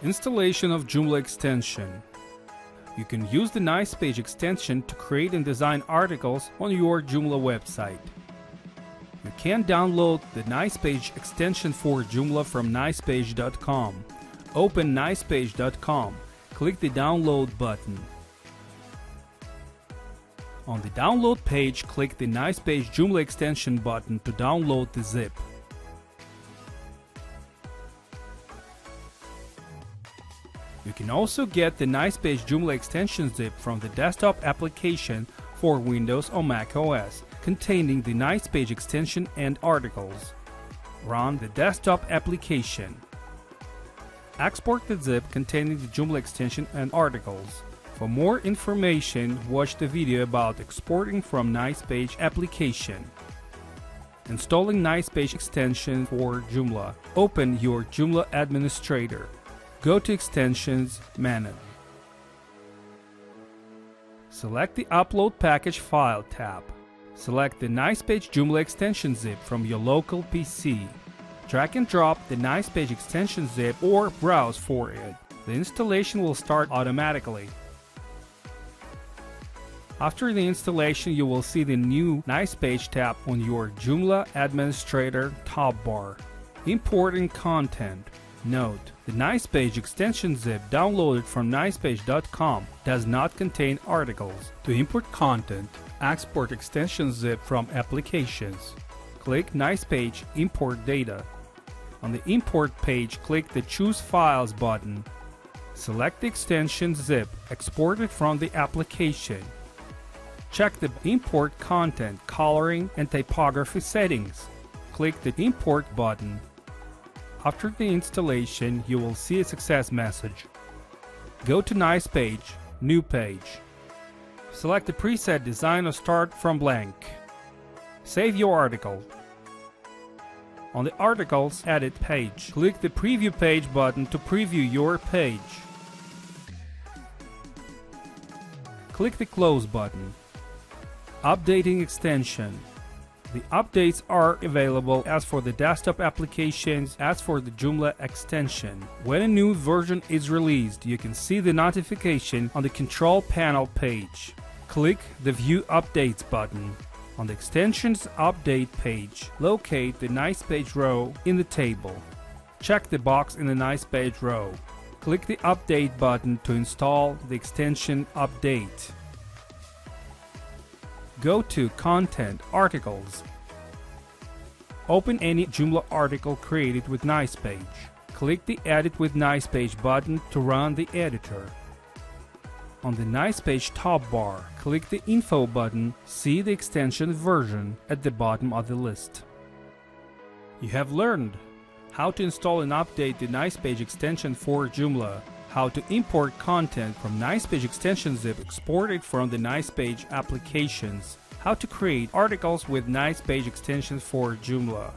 Installation of Joomla extension. You can use the Nicepage extension to create and design articles on your Joomla website. You can download the Nicepage extension for Joomla from nicepage.com. Open nicepage.com. Click the download button. On the download page, click the Nicepage Joomla extension button to download the zip. You can also get the Nicepage Joomla extension zip from the desktop application for Windows or Mac OS, containing the Nicepage extension and articles. Run the desktop application. Export the zip containing the Joomla extension and articles. For more information, watch the video about exporting from Nicepage Application. Installing Nicepage extension for Joomla. Open your Joomla administrator. Go to Extensions menu. Select the Upload Package File tab. Select the Nicepage Joomla extension zip from your local PC. Drag and drop the Nicepage extension zip or browse for it. The installation will start automatically. After the installation, you will see the new Nicepage tab on your Joomla administrator top bar. Importing content. Note: the Nicepage extension zip downloaded from nicepage.com does not contain articles. To import content, export extension zip from Applications. Click Nicepage Import Data. On the import page, click the Choose Files button. Select the extension zip exported from the application. Check the Import Content, Coloring and Typography settings. Click the Import button. After the installation, you will see a success message. Go to Nicepage, New Page. Select the preset design or start from blank. Save your article. On the Articles Edit page, click the Preview Page button to preview your page. Click the Close button. Updating extension. The updates are available as for the desktop applications as for the Joomla extension. When a new version is released, you can see the notification on the Control Panel page. Click the View Updates button. On the Extensions Update page, locate the Nicepage row in the table. Check the box in the Nicepage row. Click the Update button to install the extension update. Go to Content, Articles. Open any Joomla article created with Nicepage. Click the Edit with Nicepage button to run the editor. On the Nicepage top bar, click the Info button, see the extension version at the bottom of the list. You have learned how to install and update the Nicepage extension for Joomla, how to import content from Nicepage extension zip exported from the Nicepage applications, how to create articles with Nicepage extensions for Joomla.